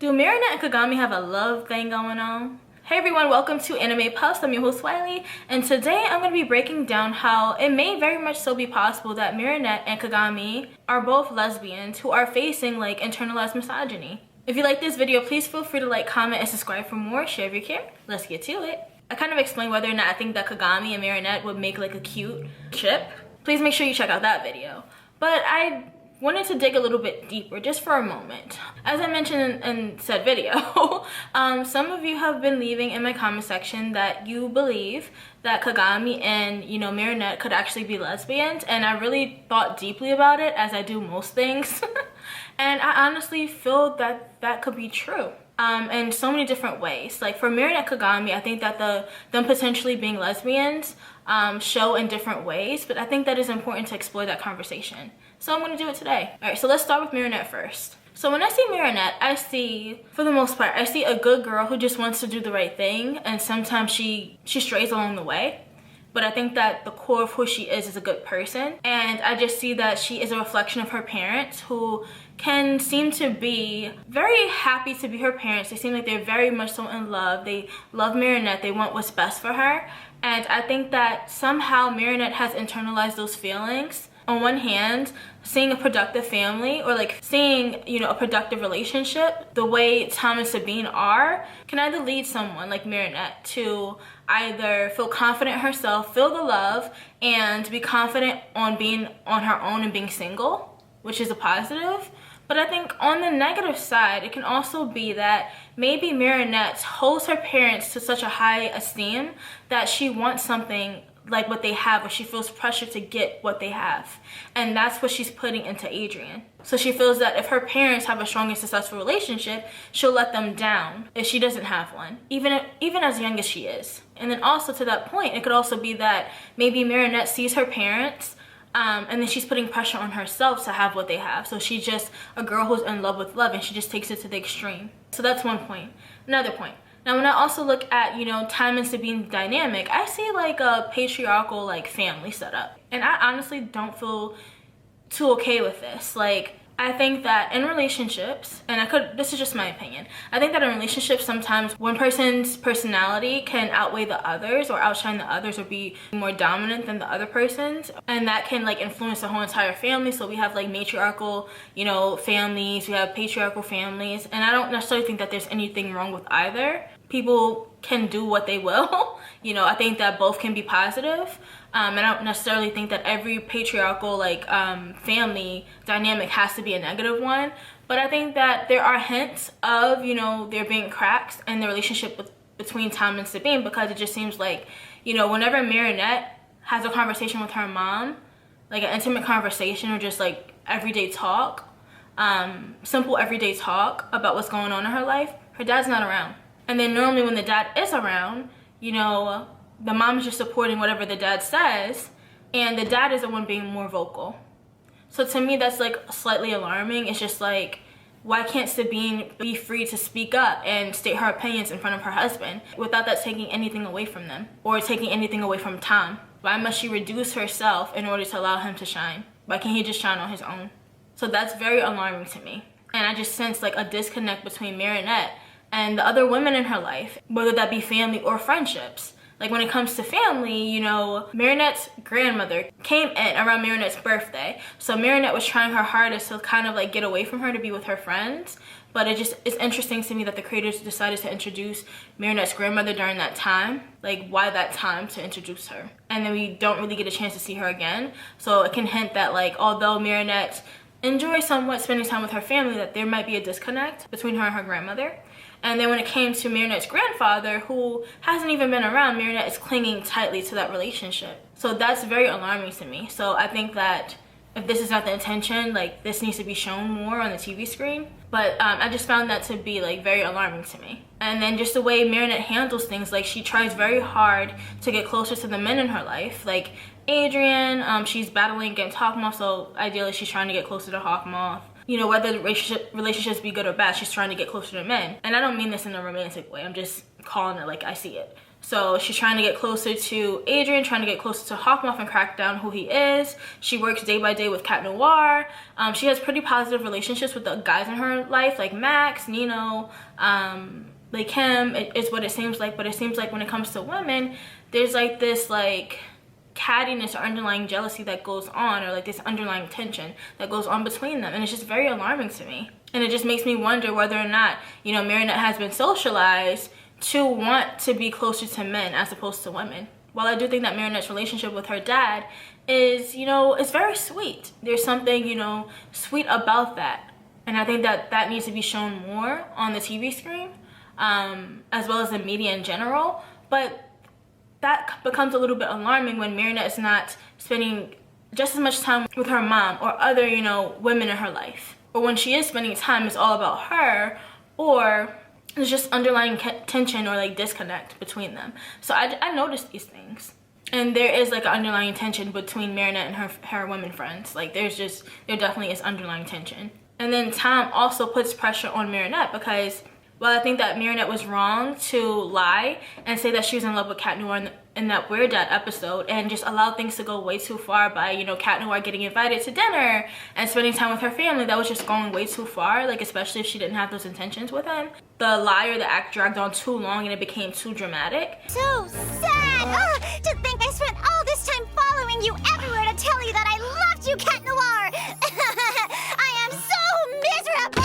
Do Marinette and Kagami have a love thing going on? Hey everyone, welcome to AnimePuffz. I'm your host Wiley, and today I'm going to be breaking down how it may very much so be possible that Marinette and Kagami are both lesbians who are facing like internalized misogyny. If you like this video, please feel free to like, comment, and subscribe for more. Share if you care. Let's get to it. I kind of explained whether or not I think that Kagami and Marinette would make like a cute ship. Please make sure you check out that video. But I wanted to dig a little bit deeper just for a moment. As I mentioned in said video, some of you have been leaving in my comment section that you believe that Kagami and Marinette could actually be lesbians, and I really thought deeply about it, as I do most things. And I honestly feel that that could be true in so many different ways. Like for Marinette and Kagami, I think that them potentially being lesbians show in different ways, but I think that is important to explore that conversation. So I'm going to do it today. Alright, so let's start with Marinette first. So when I see Marinette, I see, for the most part, I see a good girl who just wants to do the right thing, and sometimes she strays along the way. But I think that the core of who she is a good person. And I just see that she is a reflection of her parents, who can seem to be very happy to be her parents. They seem like they're very much so in love. They love Marinette. They want what's best for her. And I think that somehow Marinette has internalized those feelings. On one hand, seeing a productive family, or like seeing, a productive relationship, the way Tom and Sabine are, can either lead someone like Marinette to either feel confident herself, feel the love, and be confident on being on her own and being single, which is a positive. But I think on the negative side, it can also be that maybe Marinette holds her parents to such a high esteem that she wants something like what they have, or she feels pressure to get what they have, and that's what she's putting into Adrien. So she feels that if her parents have a strong and successful relationship, she'll let them down if she doesn't have one, even as young as she is. And then also to that point, it could also be that maybe Marinette sees her parents and then she's putting pressure on herself to have what they have. So she's just a girl who's in love with love, and she just takes it to the extreme. So that's one point. Another point. Now, when I also look at, Tom and Sabine's dynamic, I see like a patriarchal like family setup. And I honestly don't feel too okay with this. Like, I think that in relationships, and this is just my opinion, I think that in relationships sometimes one person's personality can outweigh the others, or outshine the others, or be more dominant than the other person's, and that can like influence the whole entire family. So we have like matriarchal, families, we have patriarchal families, and I don't necessarily think that there's anything wrong with either. People can do what they will. I think that both can be positive. And I don't necessarily think that every patriarchal family dynamic has to be a negative one. But I think that there are hints of, there being cracks in the relationship between Tom and Sabine, because it just seems like, whenever Marinette has a conversation with her mom, like an intimate conversation, or just like everyday talk, simple everyday talk about what's going on in her life, her dad's not around. And then normally when the dad is around, the mom is just supporting whatever the dad says, and the dad is the one being more vocal. So to me, that's like slightly alarming. It's just like, why can't Sabine be free to speak up and state her opinions in front of her husband without that taking anything away from them, or taking anything away from Tom? Why must she reduce herself in order to allow him to shine? Why can't he just shine on his own? So that's very alarming to me. And I just sense like a disconnect between Marinette and the other women in her life, whether that be family or friendships. Like when it comes to family, Marinette's grandmother came in around Marinette's birthday. So Marinette was trying her hardest to kind of like get away from her to be with her friends. But it's interesting to me that the creators decided to introduce Marinette's grandmother during that time. Like, why that time to introduce her? And then we don't really get a chance to see her again. So it can hint that like, although Marinette enjoys somewhat spending time with her family, that there might be a disconnect between her and her grandmother. And then when it came to Marinette's grandfather, who hasn't even been around, Marinette is clinging tightly to that relationship. So that's very alarming to me. So I think that if this is not the intention, like this needs to be shown more on the TV screen. But I just found that to be like very alarming to me. And then just the way Marinette handles things, like she tries very hard to get closer to the men in her life. Like Adrien, she's battling against Hawkmoth, so ideally she's trying to get closer to Hawkmoth. Whether the relationships be good or bad, she's trying to get closer to men. And I don't mean this in a romantic way. I'm just calling it like I see it. So she's trying to get closer to Adrien, trying to get closer to Hawkmoth and crack down who he is. She works day by day with Cat Noir. She has pretty positive relationships with the guys in her life, like Max, Nino, like him. It's what it seems like. But it seems like when it comes to women, there's like this like cattiness or underlying jealousy that goes on, or like this underlying tension that goes on between them, and it's just very alarming to me. And it just makes me wonder whether or not, you know, Marinette has been socialized to want to be closer to men as opposed to women. While I do think that Marinette's relationship with her dad is, you know, it's very sweet. There's something, you know, sweet about that. And I think that that needs to be shown more on the TV screen, as well as the media in general. But that becomes a little bit alarming when Marinette is not spending just as much time with her mom or other, you know, women in her life. Or when she is spending time, it's all about her, or there's just underlying tension or like disconnect between them. So I noticed these things. And there is like an underlying tension between Marinette and her women friends. Like there definitely is underlying tension. And then Tom also puts pressure on Marinette because while I think that Marinette was wrong to lie and say that she was in love with Cat Noir in that Weird Dad episode and just allow things to go way too far by, you know, Cat Noir getting invited to dinner and spending time with her family, that was just going way too far, like especially if she didn't have those intentions with him. The lie or the act dragged on too long and it became too dramatic. So sad! To think I spent all this time following you everywhere to tell you that I loved you, Cat Noir! I am so miserable!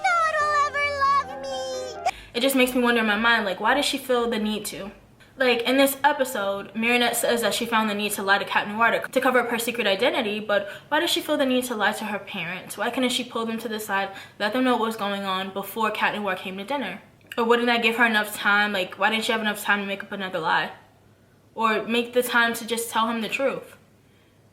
No one will ever love me! It just makes me wonder in my mind, like, why does she feel the need to? Like, in this episode, Marinette says that she found the need to lie to Cat Noir to cover up her secret identity, but why does she feel the need to lie to her parents? Why couldn't she pull them to the side, let them know what was going on before Cat Noir came to dinner? Or wouldn't that give her enough time? Like, why didn't she have enough time to make up another lie? Or make the time to just tell him the truth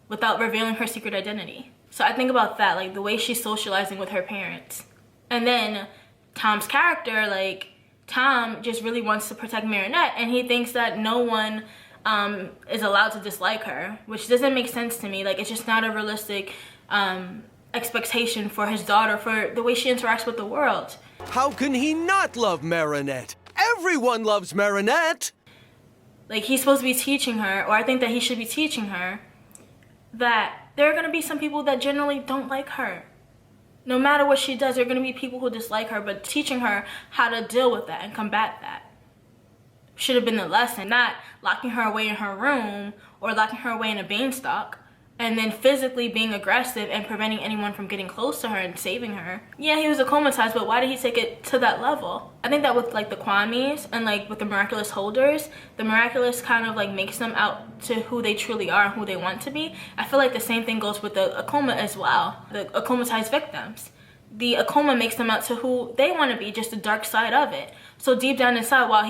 without revealing her secret identity? So I think about that, like, the way she's socializing with her parents. And then Tom's character, like, Tom just really wants to protect Marinette, and he thinks that no one is allowed to dislike her, which doesn't make sense to me. Like, it's just not a realistic expectation for his daughter, for the way she interacts with the world. How can he not love Marinette? Everyone loves Marinette! Like, he's supposed to be teaching her, or I think that he should be teaching her, that there are going to be some people that generally don't like her. No matter what she does, there are going to be people who dislike her, but teaching her how to deal with that and combat that should have been the lesson, not locking her away in her room or locking her away in a beanstalk and then physically being aggressive and preventing anyone from getting close to her and saving her. Yeah, he was acomatized, but why did he take it to that level? I think that with like the Kwamis and like with the Miraculous holders, the Miraculous kind of like makes them out to who they truly are and who they want to be. I feel like the same thing goes with the Akoma as well, the acomatized victims. The Akoma makes them out to who they want to be, just the dark side of it. So deep down inside, while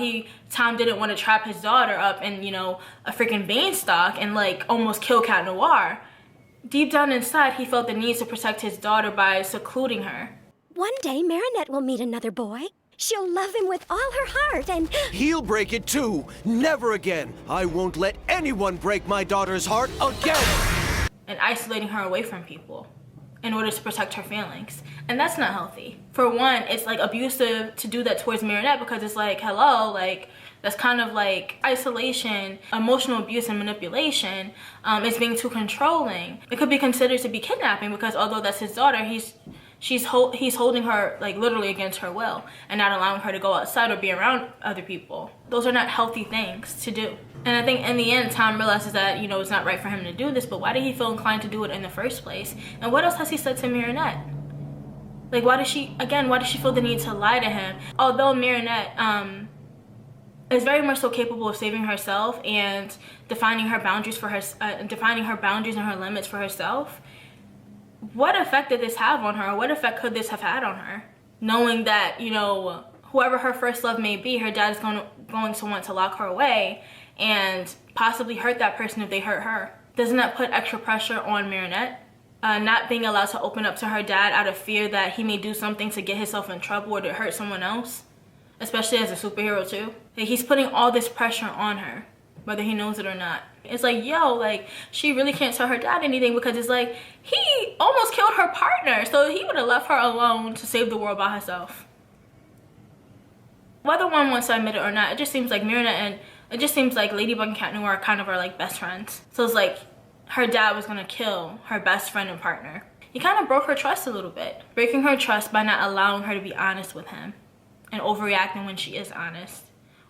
Tom didn't want to trap his daughter up in, you know, a freaking beanstalk and like almost kill Cat Noir, deep down inside, he felt the need to protect his daughter by secluding her. One day, Marinette will meet another boy. She'll love him with all her heart and... He'll break it too. Never again. I won't let anyone break my daughter's heart again. And isolating her away from people in order to protect her feelings. And that's not healthy. For one, it's like abusive to do that towards Marinette because it's like, hello, like, that's kind of like isolation, emotional abuse and manipulation. It's being too controlling. It could be considered to be kidnapping because although that's his daughter, he's holding her like literally against her will and not allowing her to go outside or be around other people. Those are not healthy things to do. And I think in the end, Tom realizes that, you know, it's not right for him to do this, but why did he feel inclined to do it in the first place? And what else has he said to Marinette? Like, why does she feel the need to lie to him? Although Marinette is very much so capable of saving herself and defining her boundaries and her limits for herself, what effect did this have on her? What effect could this have had on her? Knowing that, you know, whoever her first love may be, her dad is going to want to lock her away and possibly hurt that person if they hurt her. Doesn't that put extra pressure on Marinette? Not being allowed to open up to her dad out of fear that he may do something to get himself in trouble or to hurt someone else, especially as a superhero too. Like, he's putting all this pressure on her, whether he knows it or not. It's like, yo, like, she really can't tell her dad anything because it's like, he almost killed her partner, so he would have left her alone to save the world by herself. Whether one wants to admit it or not, it just seems like Ladybug and Cat Noir are kind of are like best friends. So it's like her dad was gonna kill her best friend and partner. He kind of broke her trust a little bit, breaking her trust by not allowing her to be honest with him and overreacting when she is honest,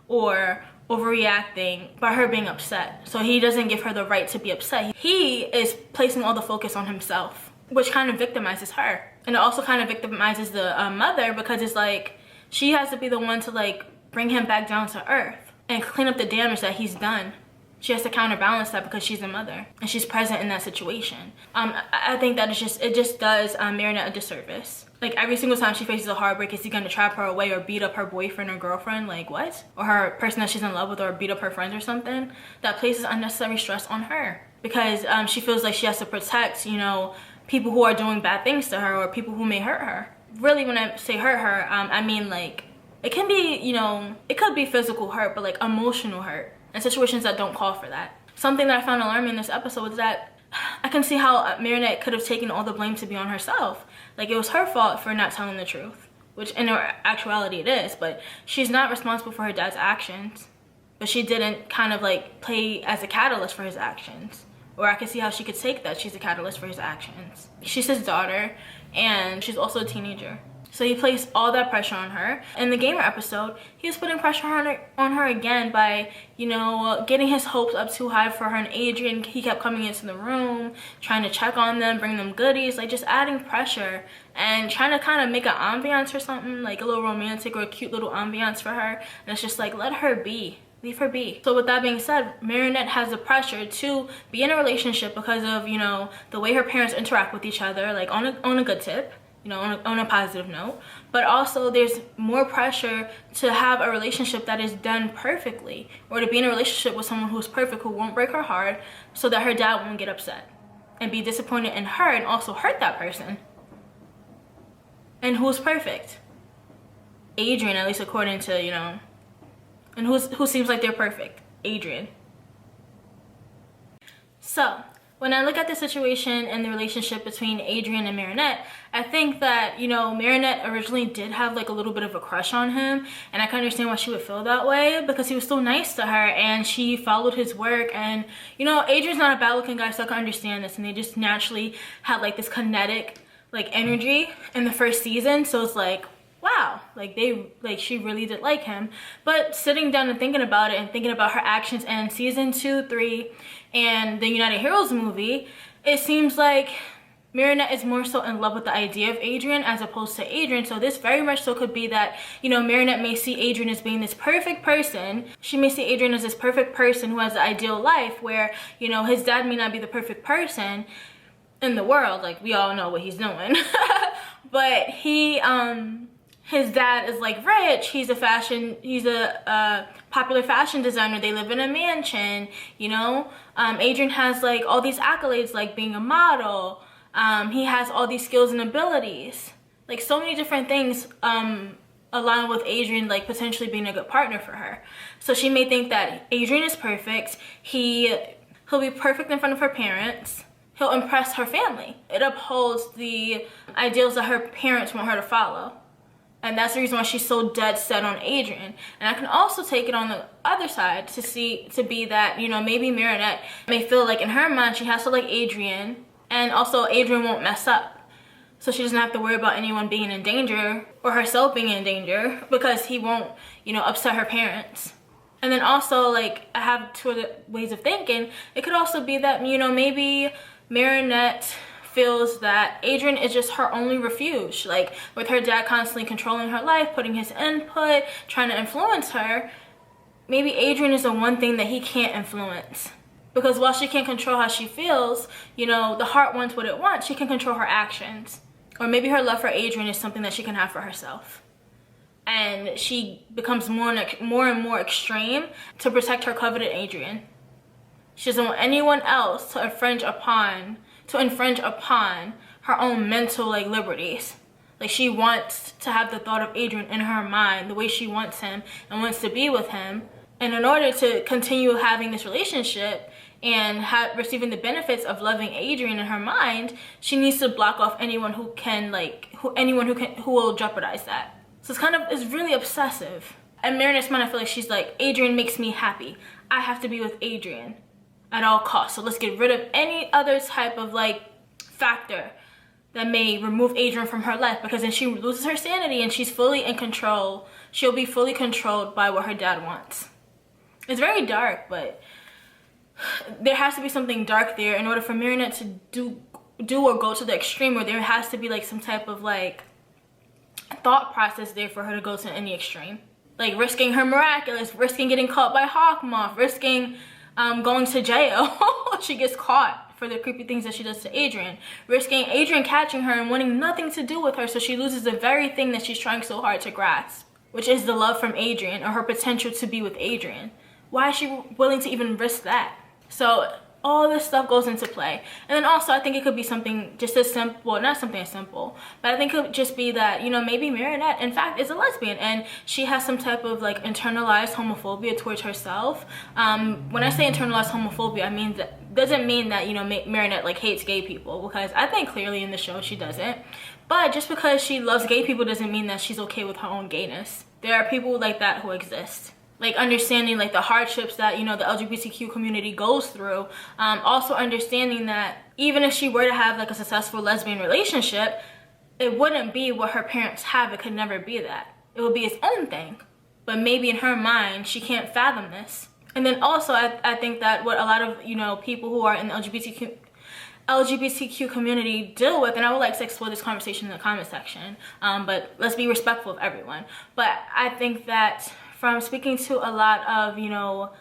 or overreacting by her being upset. So he doesn't give her the right to be upset. He is placing all the focus on himself, which kind of victimizes her. And it also kind of victimizes the mother, because it's like she has to be the one to like bring him back down to earth and clean up the damage that he's done. She has to counterbalance that because she's a mother and she's present in that situation. I think that it just does Marinette a disservice. Like every single time she faces a heartbreak, is he gonna trap her away or beat up her boyfriend or girlfriend? Like what? Or her person that she's in love with, or beat up her friends or something? That places unnecessary stress on her because she feels like she has to protect, you know, people who are doing bad things to her or people who may hurt her. Really, when I say hurt her, I mean like it can be, you know, it could be physical hurt, but like emotional hurt and situations that don't call for that. Something that I found alarming in this episode is that I can see how Marinette could have taken all the blame to be on herself. Like it was her fault for not telling the truth, which in actuality it is, but she's not responsible for her dad's actions. But she didn't kind of like play as a catalyst for his actions. Or I could see how she could take that she's a catalyst for his actions. She's his daughter, and she's also a teenager. So he placed all that pressure on her. In the gamer episode, he was putting pressure on her again by, you know, getting his hopes up too high for her and Adrien. He kept coming into the room, trying to check on them, bring them goodies, like just adding pressure and trying to kind of make an ambiance or something, like a little romantic or a cute little ambiance for her. And it's just like, let her be. Leave her be. So with that being said, Marinette has the pressure to be in a relationship because of, you know, the way her parents interact with each other, like on a good tip, you know, on a positive note. But also there's more pressure to have a relationship that is done perfectly, or to be in a relationship with someone who's perfect, who won't break her heart, so that her dad won't get upset and be disappointed in her and also hurt that person. And who's perfect? Adrien, at least according to, you know, and who seems like they're perfect? Adrien. So when I look at the situation and the relationship between Adrien and Marinette, I think that, you know, Marinette originally did have like a little bit of a crush on him, and I can understand why she would feel that way because he was so nice to her and she followed his work. And, you know, Adrien's not a bad looking guy, so I can understand this, and they just naturally had like this kinetic like energy in the first season. So it's like, wow, like she really did like him. But sitting down and thinking about it and thinking about her actions in season 2, 3, and the United Heroes movie, it seems like Marinette is more so in love with the idea of Adrien as opposed to Adrien. So this very much so could be that, you know, Marinette may see Adrien as being this perfect person. She may see Adrien as this perfect person who has the ideal life where, you know, his dad may not be the perfect person in the world. Like, we all know what he's doing. But his dad is like rich, he's a popular fashion designer, they live in a mansion, you know. Adrien has like all these accolades, like being a model, he has all these skills and abilities, like so many different things align with Adrien like potentially being a good partner for her. So she may think that Adrien is perfect, he'll be perfect in front of her parents, he'll impress her family. It upholds the ideals that her parents want her to follow. And that's the reason why she's so dead set on Adrien. And I can also take it on the other side to be that, you know, maybe Marinette may feel like in her mind she has to like Adrien, and also Adrien won't mess up. So she doesn't have to worry about anyone being in danger or herself being in danger because he won't, you know, upset her parents. And then also, like, I have two other ways of thinking. It could also be that, you know, maybe Marinette feels that Adrien is just her only refuge. Like, with her dad constantly controlling her life, putting his input, trying to influence her, maybe Adrien is the one thing that he can't influence. Because while she can't control how she feels, you know, the heart wants what it wants, she can control her actions. Or maybe her love for Adrien is something that she can have for herself. And she becomes more and more extreme to protect her coveted Adrien. She doesn't want anyone else to infringe upon her own mental like liberties. Like, she wants to have the thought of Adrien in her mind, the way she wants him and wants to be with him. And in order to continue having this relationship and receiving the benefits of loving Adrien in her mind, she needs to block off anyone who will jeopardize that. So it's really obsessive. And Marinette's mind, I feel like she's like, Adrien makes me happy. I have to be with Adrien at all costs. So let's get rid of any other type of like factor that may remove Adrien from her life, because then she loses her sanity and she's fully in control. She'll be fully controlled by what her dad wants. It's very dark, but there has to be something dark there in order for Marinette to do or go to the extreme, where there has to be like some type of like thought process there for her to go to any extreme. Like risking her Miraculous, risking getting caught by Hawkmoth, risking going to jail if she gets caught for the creepy things that she does to Adrien, risking Adrien catching her and wanting nothing to do with her, so she loses the very thing that she's trying so hard to grasp, which is the love from Adrien, or her potential to be with Adrien. Why is she willing to even risk that? So all this stuff goes into play. And then also I think it could be something just as simple, well, not something as simple, but I think it could just be that, you know, maybe Marinette in fact is a lesbian and she has some type of like internalized homophobia towards herself. When I say internalized homophobia, I mean that doesn't mean that, you know, Marinette like hates gay people, because I think clearly in the show she doesn't. But just because she loves gay people doesn't mean that she's okay with her own gayness. There are people like that who exist. Like understanding like the hardships that, you know, the LGBTQ community goes through. Also understanding that even if she were to have like a successful lesbian relationship, it wouldn't be what her parents have. It could never be that. It would be its own thing. But maybe in her mind, she can't fathom this. And then also I think that what a lot of, you know, people who are in the LGBTQ community deal with, and I would like to explore this conversation in the comment section, but let's be respectful of everyone. But I think that from speaking to a lot of, you know,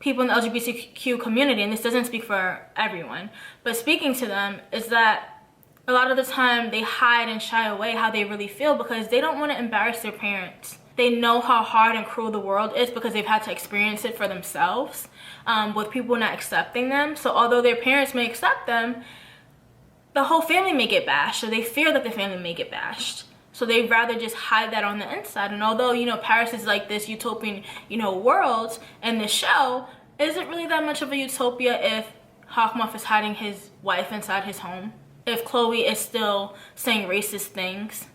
people in the LGBTQ community, and this doesn't speak for everyone, but speaking to them, is that a lot of the time they hide and shy away how they really feel because they don't want to embarrass their parents. They know how hard and cruel the world is because they've had to experience it for themselves, with people not accepting them. So although their parents may accept them, the whole family may get bashed, so they fear that the family may get bashed. So they'd rather just hide that on the inside. And although, you know, Paris is like this utopian, you know, world, and the show isn't really that much of a utopia if Hawkmoth is hiding his wife inside his home, if Chloe is still saying racist things,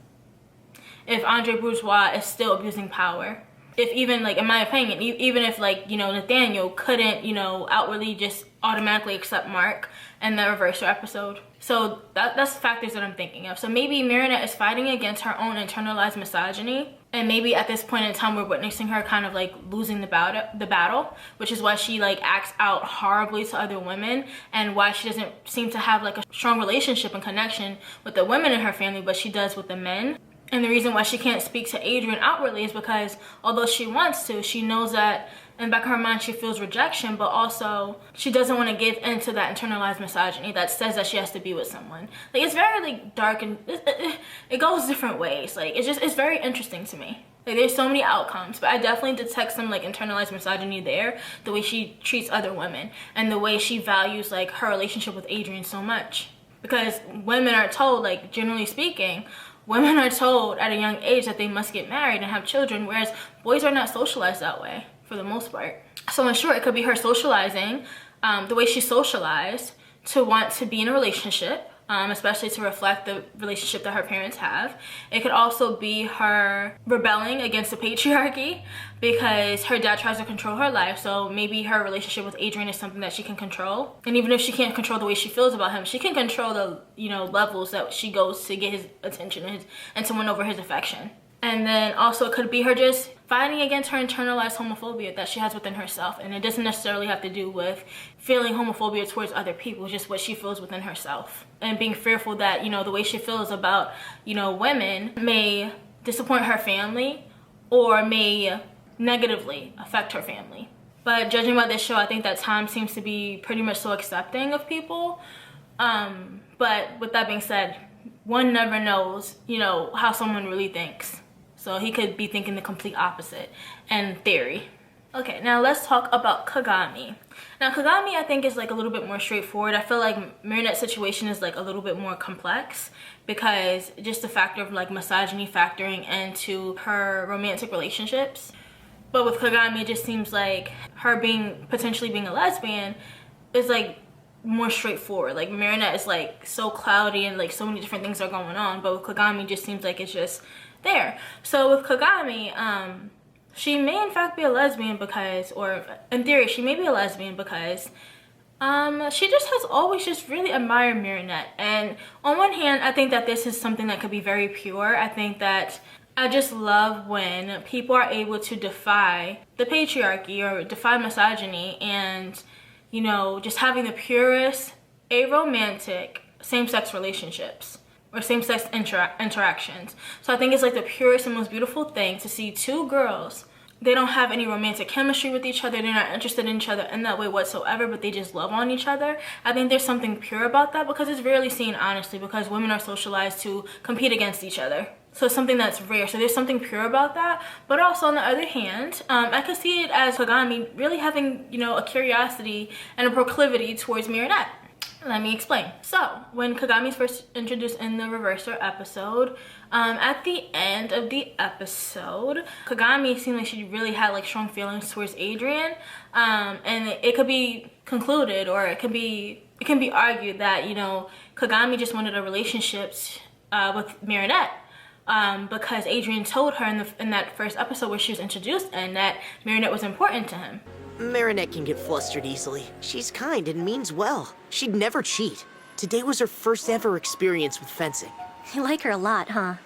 if Andre Bourgeois is still abusing power, if even, like, in my opinion, even if, like, you know, Nathaniel couldn't, you know, outwardly just automatically accept Mark in the Reverser episode. So that's factors that I'm thinking of. So maybe Marinette is fighting against her own internalized misogyny, and maybe at this point in time we're witnessing her kind of like losing the battle, which is why she like acts out horribly to other women, and why she doesn't seem to have like a strong relationship and connection with the women in her family, but she does with the men. And the reason why she can't speak to Adrien outwardly is because although she wants to, she knows that in the back of her mind she feels rejection, but also she doesn't want to give into that internalized misogyny that says that she has to be with someone. Like, it's very like dark, and it goes different ways. Like, it's very interesting to me. Like, there's so many outcomes, but I definitely detect some like internalized misogyny there, the way she treats other women and the way she values like her relationship with Adrien so much. Because women are told, like, generally speaking, women are told at a young age that they must get married and have children, whereas boys are not socialized that way for the most part. So in short, it could be her socializing, the way she socialized to want to be in a relationship, especially to reflect the relationship that her parents have. It could also be her rebelling against the patriarchy because her dad tries to control her life. So maybe her relationship with Adrien is something that she can control. And even if she can't control the way she feels about him, she can control the, you know, levels that she goes to get his attention and to win over his affection. And then also it could be her just fighting against her internalized homophobia that she has within herself. And it doesn't necessarily have to do with feeling homophobia towards other people, it's just what she feels within herself. And being fearful that, you know, the way she feels about, you know, women may disappoint her family or may negatively affect her family. But judging by this show, I think that Tom seems to be pretty much so accepting of people. But with that being said, one never knows, you know, how someone really thinks. So he could be thinking the complete opposite in theory. Okay, now let's talk about Kagami. Now Kagami, I think, is like a little bit more straightforward. I feel like Marinette's situation is like a little bit more complex because just the factor of like misogyny factoring into her romantic relationships. But with Kagami, it just seems like her potentially being a lesbian is like more straightforward. Like Marinette is like so cloudy and like so many different things are going on, but with Kagami, it just seems like it's just there. So with Kagami, she may in fact be a lesbian because, or in theory, she may be a lesbian because she just has always just really admired Marinette. And on one hand, I think that this is something that could be very pure. I think that I just love when people are able to defy the patriarchy or defy misogyny and, you know, just having the purest aromantic same-sex relationships or same-sex interactions. So I think it's like the purest and most beautiful thing to see two girls. They don't have any romantic chemistry with each other. They're not interested in each other in that way whatsoever, but they just love on each other. I think there's something pure about that because it's rarely seen, honestly, because women are socialized to compete against each other. So it's something that's rare. So there's something pure about that. But also on the other hand, I could see it as Kagami really having, you know, a curiosity and a proclivity towards Marinette. Let me explain. So when Kagami's first introduced in the Reverser episode, at the end of the episode, Kagami seemed like she really had like strong feelings towards Adrien, and it could be concluded, or it can be argued that, you know, Kagami just wanted a relationship with Marinette, because Adrien told her in that first episode where she was introduced and that Marinette was important to him. Marinette can get flustered easily. She's kind and means well. She'd never cheat. Today was her first ever experience with fencing. You like her a lot, huh?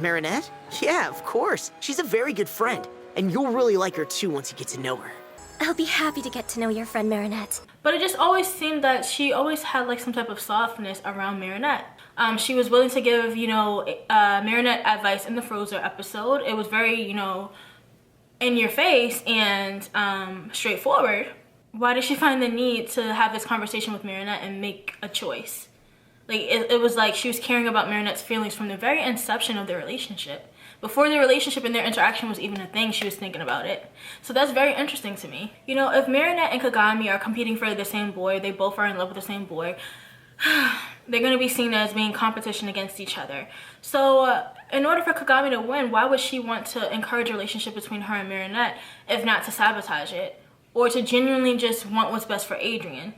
Marinette? Yeah, of course. She's a very good friend. And you'll really like her too once you get to know her. I'll be happy to get to know your friend Marinette. But it just always seemed that she always had like some type of softness around Marinette. She was willing to give, you know, Marinette advice in the Frozen episode. It was very, you know, in your face and straightforward. Why did she find the need to have this conversation with Marinette and make a choice? Like it was like she was caring about Marinette's feelings from the very inception of their relationship. Before their relationship and their interaction was even a thing, she was thinking about it. So that's very interesting to me. You know, if Marinette and Kagami are competing for the same boy, they both are in love with the same boy, they're going to be seen as being competition against each other. So in order for Kagami to win, why would she want to encourage a relationship between her and Marinette if not to sabotage it, or to genuinely just want what's best for Adrien?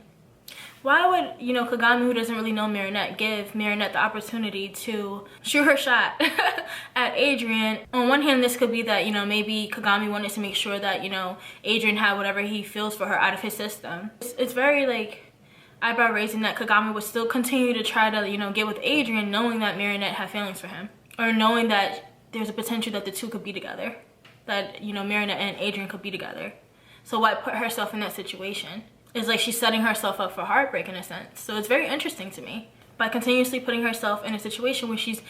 Why would, you know, Kagami, who doesn't really know Marinette, give Marinette the opportunity to shoot her shot at Adrien? On one hand, this could be that, you know, maybe Kagami wanted to make sure that, you know, Adrien had whatever he feels for her out of his system. It's very, like, eyebrow raising that Kagami would still continue to try to, you know, get with Adrien knowing that Marinette had feelings for him. Or knowing that there's a potential that the two could be together. That, you know, Marinette and Adrien could be together. So why put herself in that situation? It's like she's setting herself up for heartbreak in a sense. So it's very interesting to me. By continuously putting herself in a situation where she's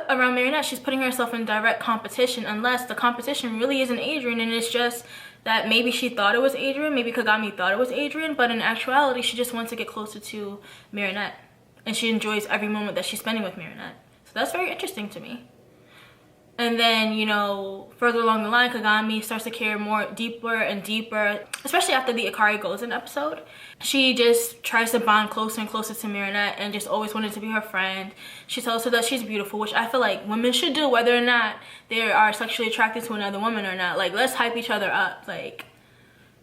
around Marinette, she's putting herself in direct competition, unless the competition really isn't Adrien and it's just that maybe she thought it was Adrien, maybe Kagami thought it was Adrien, but in actuality she just wants to get closer to Marinette. And she enjoys every moment that she's spending with Marinette. So that's very interesting to me. And then, you know, further along the line, Kagami starts to care more deeper and deeper, especially after the Ikari Gozen episode. She just tries to bond closer and closer to Marinette and just always wanted to be her friend. She tells her that she's beautiful, which I feel like women should do, whether or not they are sexually attracted to another woman or not. Like, let's hype each other up. Like,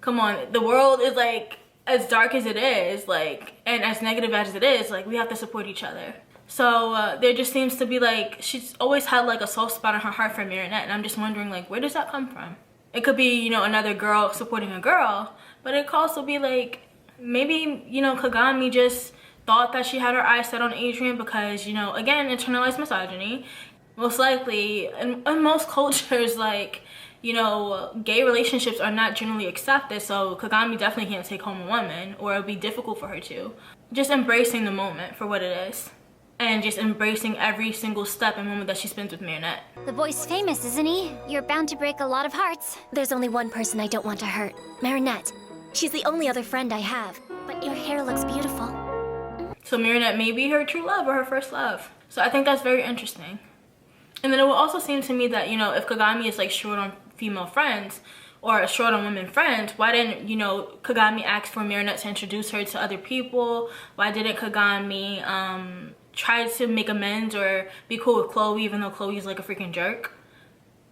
come on. The world is, like, as dark as it is, like, and as negative as it is, like, we have to support each other. So there just seems to be like, she's always had like a soft spot in her heart for Marinette, and I'm just wondering like, where does that come from? It could be, you know, another girl supporting a girl, but it could also be like, maybe, you know, Kagami just thought that she had her eyes set on Adrien because, you know, again, internalized misogyny. Most likely, in most cultures, like, you know, gay relationships are not generally accepted, so Kagami definitely can't take home a woman, or it'll be difficult for her to. Just embracing the moment for what it is. And just embracing every single step and moment that she spends with Marinette. The boy's famous, isn't he? You're bound to break a lot of hearts. There's only one person I don't want to hurt. Marinette. She's the only other friend I have. But your hair looks beautiful. So Marinette may be her true love or her first love. So I think that's very interesting. And then it will also seem to me that, you know, if Kagami is like short on female friends or short on women friends, why didn't, you know, Kagami ask for Marinette to introduce her to other people? Why didn't Kagami try to make amends or be cool with Chloe even though Chloe's like a freaking jerk?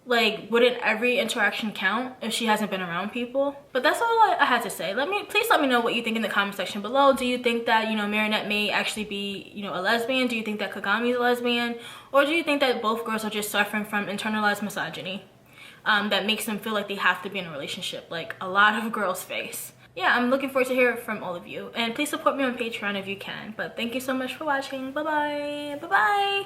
Like, wouldn't every interaction count if she hasn't been around people? But that's all I had to say. Please let me know what you think in the comment section below. Do you think that, you know, Marinette may actually be, you know, a lesbian? Do you think that Kagami's a lesbian? Or do you think that both girls are just suffering from internalized misogyny? that makes them feel like they have to be in a relationship, like a lot of girls face. Yeah, I'm looking forward to hear from all of you, and please support me on Patreon if you can. But thank you so much for watching. Bye bye. Bye bye.